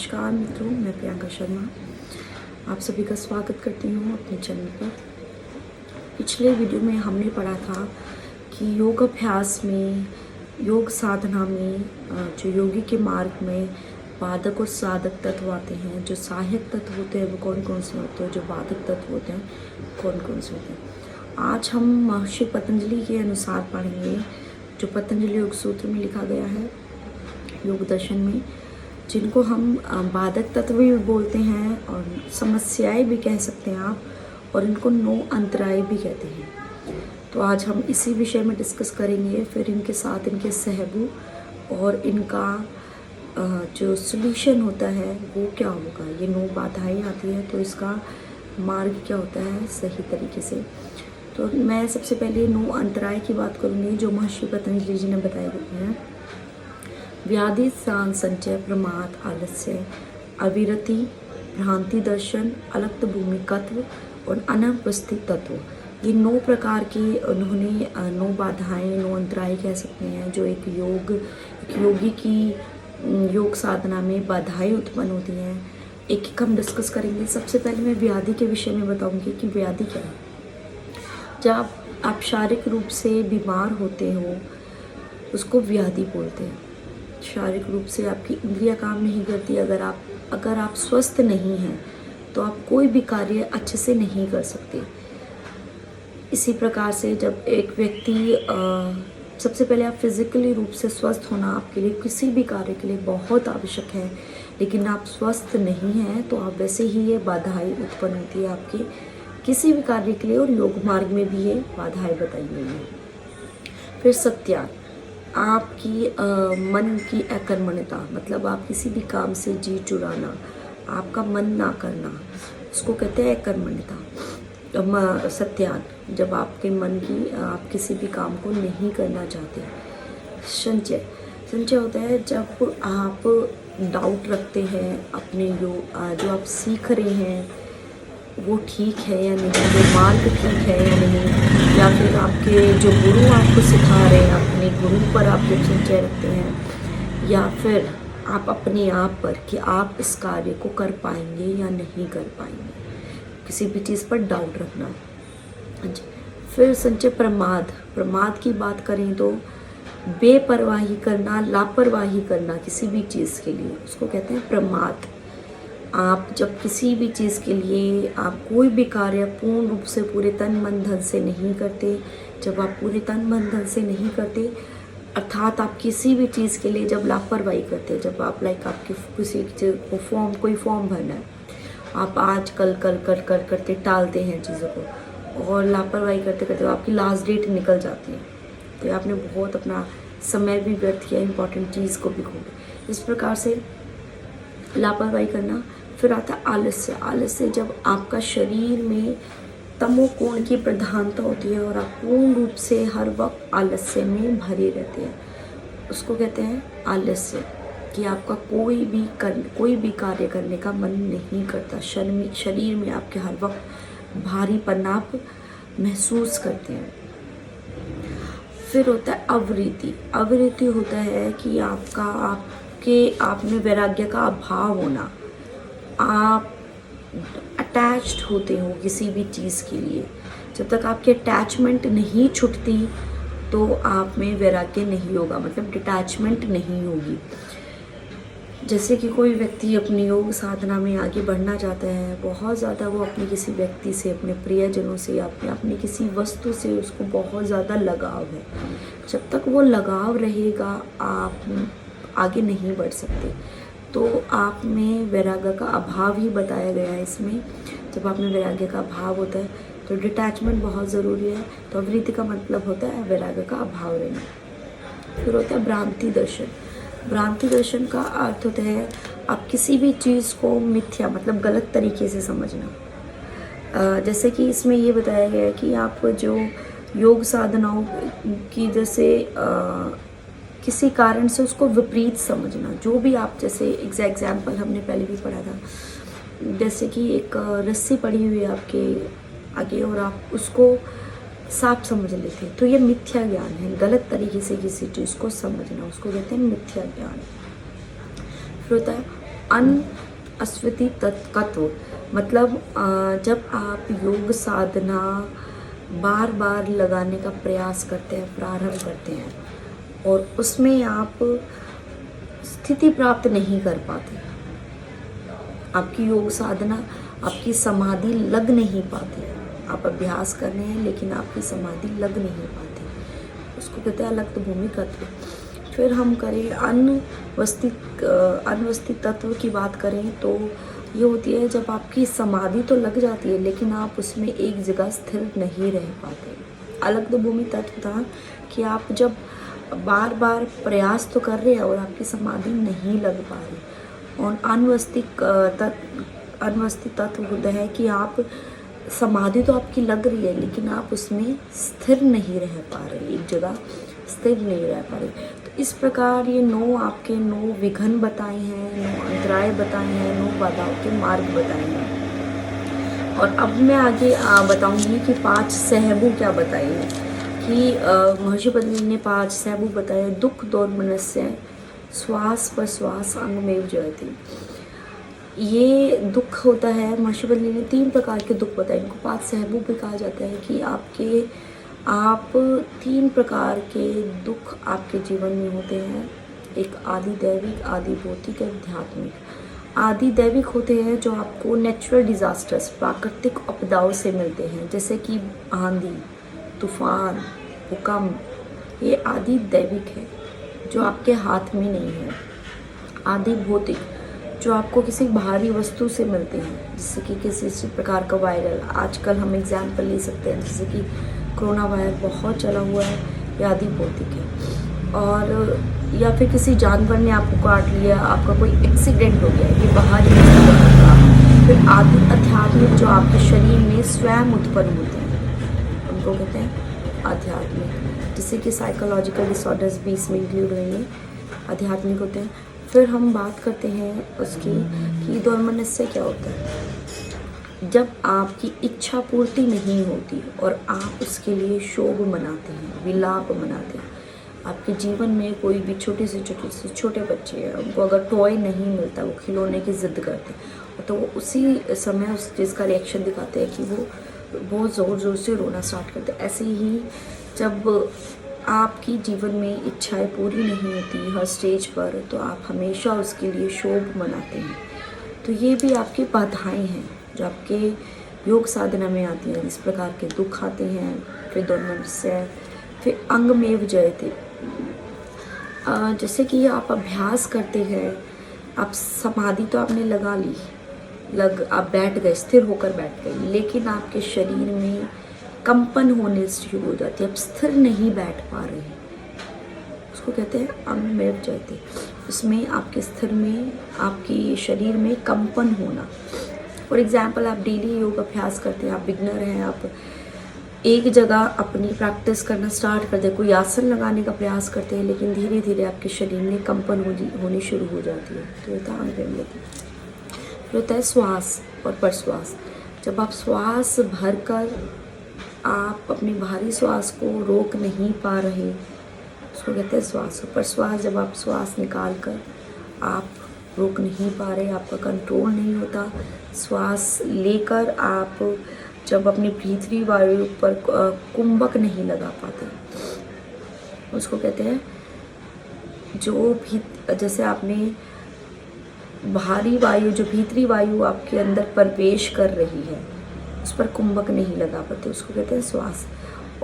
नमस्कार मित्रों, मैं प्रियंका शर्मा आप सभी का स्वागत करती हूँ अपने चैनल पर। पिछले वीडियो में हमने पढ़ा था कि योग अभ्यास में, योग साधना में जो योगी के मार्ग में बाधक और साधक तत्व आते हैं, जो सहायक तत्व होते हैं वो कौन कौन से होते हैं, जो बाधक तत्व होते हैं कौन कौन से होते हैं। आज हम महर्षि पतंजलि के अनुसार पढ़ेंगे, जो पतंजलि योग सूत्र में लिखा गया है, योग दर्शन में, जिनको हम बाधक तत्व भी बोलते हैं और समस्याएं भी कह सकते हैं आप, और इनको नो अंतराय भी कहते हैं। तो आज हम इसी विषय में डिस्कस करेंगे, फिर इनके साथ इनके सहबू और इनका जो सॉल्यूशन होता है वो क्या होगा। ये नो बाधाएं आती है तो इसका मार्ग क्या होता है सही तरीके से। तो मैं सबसे पहले नो अंतराय की बात करूँगी, जो महर्षि पतंजलि जी ने बताए गए हैं। व्याधि सान संचय प्रमाद आलस्य अविरति भ्रांति दर्शन अलक्त भूमिकत्व और अनुपस्थित तत्व। ये 9 प्रकार के उन्होंने 9 बाधाएं, 9 अंतराय कह सकते हैं, जो एक योगी की योग साधना में बाधाएं उत्पन्न होती हैं। एक एक हम डिस्कस करेंगे। सबसे पहले मैं व्याधि के विषय में बताऊंगी कि व्याधि क्या है। जब आप शारीरिक रूप से बीमार होते हो उसको व्याधि बोलते हैं। शारीरिक रूप से आपकी इंद्रियां काम नहीं करती। अगर आप स्वस्थ नहीं हैं तो आप कोई भी कार्य अच्छे से नहीं कर सकते। इसी प्रकार से जब एक व्यक्ति सबसे पहले आप फिजिकली रूप से स्वस्थ होना आपके लिए किसी भी कार्य के लिए बहुत आवश्यक है, लेकिन आप स्वस्थ नहीं हैं तो आप वैसे ही ये बाधाएं उत्पन्न होती है आपके किसी भी कार्य के लिए, और योग मार्ग में भी ये बाधाएं बताई गई हैं। फिर सत्याग, आपकी मन की अकर्मण्यता, मतलब आप किसी भी काम से जी चुराना, आपका मन ना करना, उसको कहते हैं अकर्मण्यता। सत्याग, जब आपके मन की आप किसी भी काम को नहीं करना चाहते। संचय होता है जब आप डाउट रखते हैं अपने जो आप सीख रहे हैं वो ठीक है या नहीं, वो मार्ग ठीक है या नहीं, या फिर आपके जो गुरु आपको सिखा रहे हैं अपने गुरु पर आप जब संचय रखते हैं, या फिर आप अपने आप पर कि आप इस कार्य को कर पाएंगे या नहीं कर पाएंगे, किसी भी चीज़ पर डाउट रखना। फिर संचय प्रमाद की बात करें तो बेपरवाही करना, लापरवाही करना किसी भी चीज़ के लिए, उसको कहते हैं प्रमाद। आप जब किसी भी चीज़ के लिए आप कोई भी कार्य पूर्ण रूप से पूरे तन मन धन से नहीं करते, जब आप पूरे तन मन धन से नहीं करते, अर्थात आप किसी भी चीज़ के लिए जब लापरवाही करते, जब आप आपकी किसी कोई फॉर्म भरना है, आप आज कल करते टालते हैं चीज़ों को, और लापरवाही करते करते आपकी लास्ट डेट निकल जाती है, तो आपने बहुत अपना समय भी व्यर्थ किया, इंपॉर्टेंट चीज़ को भी खो गए। इस प्रकार से लापरवाही करना। फिर आता है आलस्य, जब आपका शरीर में तमोगुण की प्रधानता होती है और आप पूर्ण रूप से हर वक्त आलस्य में भरे रहते हैं, उसको कहते हैं आलस्य, कि आपका कोई भी कार्य करने का मन नहीं करता, शरीर में आपके हर वक्त भारीपन आप महसूस करते हैं। फिर होता है अवृत्ति होता है कि आप में वैराग्य का अभाव होना, आप अटैच्ड होते हो किसी भी चीज़ के लिए। जब तक आपकी अटैचमेंट नहीं छूटती तो आप में वैराग्य नहीं होगा, मतलब डिटैचमेंट नहीं होगी। जैसे कि कोई व्यक्ति अपनी योग साधना में आगे बढ़ना चाहता है, बहुत ज़्यादा वो अपने किसी व्यक्ति से, अपने प्रियजनों से, अपने किसी वस्तु से उसको बहुत ज़्यादा लगाव है। जब तक वो लगाव रहेगा आप आगे नहीं बढ़ सकते। तो आप में वैराग्य का अभाव ही बताया गया है इसमें। जब आप में वैराग्य का अभाव होता है तो डिटैचमेंट बहुत ज़रूरी है। तो अवृत्ति का मतलब होता है वैराग्य का अभाव रहना। फिर होता है भ्रांति दर्शन का अर्थ होता है आप किसी भी चीज़ को मिथ्या, मतलब गलत तरीके से समझना। जैसे कि इसमें ये बताया गया है कि आप जो योग साधनाओं की जैसे किसी कारण से उसको विपरीत समझना, जो भी आप, जैसे एग्जाम्पल हमने पहले भी पढ़ा था, जैसे कि एक रस्सी पड़ी हुई है आपके आगे और आप उसको सांप समझ लेते हैं, तो ये मिथ्या ज्ञान है। गलत तरीके से किसी चीज़ को समझना, उसको कहते हैं मिथ्या ज्ञान। फिर होता है अनस्वति तत्व मतलब जब आप योग साधना बार बार लगाने का प्रयास करते हैं, प्रारंभ करते हैं और उसमें आप स्थिति प्राप्त नहीं कर पाते, आपकी योग साधना, आपकी समाधि लग नहीं पाती, आप अभ्यास कर रहे हैं लेकिन आपकी समाधि लग नहीं पाती, उसको कहते हैं अलक्त भूमि तत्व। फिर हम करें अनवस्थित तत्व की बात करें तो ये होती है जब आपकी समाधि तो लग जाती है लेकिन आप उसमें एक जगह स्थिर नहीं रह पाते। अलक्त भूमि तत्व था कि आप जब बार बार प्रयास तो कर रहे हैं और आपकी समाधि नहीं लग पा रही। और अनवस्थित तत्व होता है कि आप समाधि तो आपकी लग रही है लेकिन आप उसमें स्थिर नहीं रह पा रहे, एक जगह स्थिर नहीं रह पा रहे। तो इस प्रकार ये 9 विघ्न बताए हैं, 9 अंतराय बताए हैं, 9 बाधाओं के मार्ग बताए हैं। और अब मैं आगे बताऊंगी कि 5 सहबू क्या बताए हैं कि महर्षि पतंजलि ने 5 सहबू बताए। दुख दोर्मनस्य श्वास पर श्वास अंगमेव जयति। ये दुख होता है, महर्षि पतंजलि ने 3 प्रकार के दुख बताए, इनको 5 सहबू भी कहा जाता है कि आप 3 प्रकार के दुख आपके जीवन में होते हैं। एक आदि दैविक, आदि भौतिक और आध्यात्मिक। आदि दैविक होते हैं जो आपको नेचुरल डिजास्टर्स, प्राकृतिक आपदाओं से मिलते हैं, जैसे कि आंधी, तूफान, भूकंप, ये आदि दैविक है जो आपके हाथ में नहीं है। आदि भौतिक जो आपको किसी बाहरी वस्तु से मिलते हैं, जैसे कि किसी प्रकार का वायरल, आजकल हम एग्जाम्पल ले सकते हैं जैसे कि कोरोना वायरस बहुत चला हुआ है, ये आदि भौतिक है। और या फिर किसी जानवर ने आपको काट लिया, आपका कोई एक्सीडेंट हो गया, ये बाहरी वस्तु का। फिर आदि आध्यात्मिक जो आपके शरीर में स्वयं उत्पन्न होते हैं, उनको कहते हैं आध्यात्मिक, जिससे कि साइकोलॉजिकल डिसऑर्डर्स भी इसमें इंक्लूड होंगे, आध्यात्मिक होते हैं। फिर हम बात करते हैं उसकी कि दोर्मनस्य क्या होता है। जब आपकी इच्छा पूर्ति नहीं होती और आप उसके लिए शोक मनाते हैं, विलाप मनाते हैं। आपके जीवन में कोई भी छोटे से छोटे बच्चे हैं, उनको अगर टॉय नहीं मिलता, वो खिलौने की ज़िद करते हैं, तो वो उसी समय उस चीज़ का रिएक्शन दिखाते हैं कि वो बहुत ज़ोर ज़ोर से रोना स्टार्ट करते हैं। ऐसे ही जब आपकी जीवन में इच्छाएं पूरी नहीं होती हर स्टेज पर, तो आप हमेशा उसके लिए शोक मनाते हैं। तो ये भी आपकी बाधाएं हैं जो आपके योग साधना में आती हैं। इस प्रकार के दुख आते हैं। फिर दोर्मनस्य, फिर अंगमेव जयते। जैसे कि आप अभ्यास करते हैं, आप समाधि तो आपने लगा ली, आप बैठ गए, स्थिर होकर बैठ गए, लेकिन आपके शरीर में कंपन होने शुरू हो जाती है, आप स्थिर नहीं बैठ पा रहे हैं, उसको कहते हैं अंगमेव जयते। उसमें आपके स्थिर में, आपकी शरीर में कंपन होना। फॉर एग्जाम्पल, आप डेली योग अभ्यास करते हैं, आप बिगनर हैं, आप एक जगह अपनी प्रैक्टिस करना स्टार्ट कर दे, कोई आसन लगाने का प्रयास करते हैं, लेकिन धीरे धीरे आपके शरीर में कंपन होनी शुरू हो जाती है, तो ये था अंगमेव जयते। फिर होता है श्वास और प्रश्वास। जब आप श्वास भरकर आप अपनी बाहरी श्वास को रोक नहीं पा रहे, उसको कहते हैं श्वास। प्रश्वास, जब आप श्वास निकाल कर आप रोक नहीं पा रहे, आपका कंट्रोल नहीं होता, श्वास लेकर आप जब अपनी भीतरी वायु पर कुंभक नहीं लगा पाते, उसको कहते हैं जो भी, जैसे आपने बाहरी वायु, जो भीतरी वायु आपके अंदर प्रवेश कर रही है, उस पर कुंभक नहीं लगा पाते, उसको कहते हैं श्वास।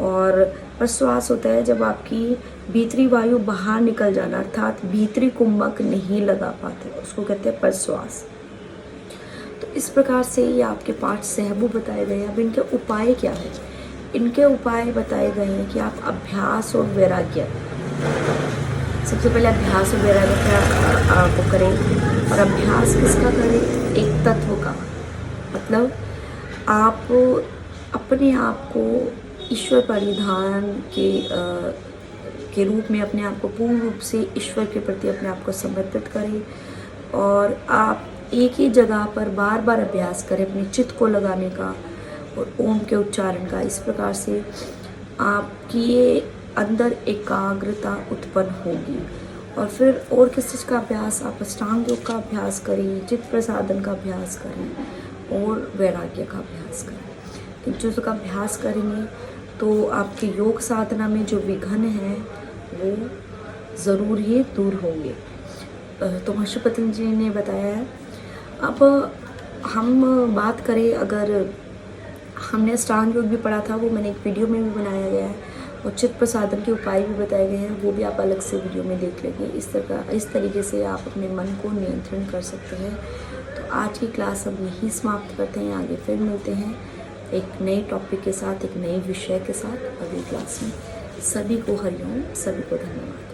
और प्रश्वास होता है जब आपकी भीतरी वायु बाहर निकल जाना, अर्थात भीतरी कुंभक नहीं लगा पाते, उसको कहते हैं प्रश्वास। तो इस प्रकार से ये आपके 5 सहबू बताए गए हैं। अब इनके उपाय क्या है? इनके उपाय बताए गए हैं कि आप अभ्यास और वैराग्य, सबसे पहले अभ्यास और वैराग्य आपको करें। और अभ्यास किसका करें? एक तत्व का, मतलब आप अपने आप को ईश्वर परिधान के रूप में अपने आप को पूर्ण रूप से ईश्वर के प्रति अपने आप को समर्पित करें। और आप एक ही जगह पर बार बार अभ्यास करें अपने चित्त को लगाने का और ओम के उच्चारण का। इस प्रकार से आपकी अंदर एकाग्रता उत्पन्न होगी और फिर और किस चीज़ का अभ्यास, आप अष्टांग योग का अभ्यास करें, चित्त प्रसादन का अभ्यास करें और वैराग्य का अभ्यास करें। इन चीज़ों का अभ्यास करेंगे तो आपके योग साधना में जो विघ्न हैं वो ज़रूर ही दूर होंगे। तो महर्षि पतंजलि ने बताया है। अब हम बात करें, अगर हमने अष्टांग योग भी पढ़ा था, वो मैंने एक वीडियो में भी बनाया गया है, और चित्त प्रसादन के उपाय भी बताए गए हैं, वो भी आप अलग से वीडियो में देख लेंगे। इस तरीके से आप अपने मन को नियंत्रण कर सकते हैं। तो आज की क्लास हम यही समाप्त करते हैं, आगे फिर मिलते हैं एक नए टॉपिक के साथ, एक नए विषय के साथ अगली क्लास में। सभी को हरिओम, सभी को धन्यवाद।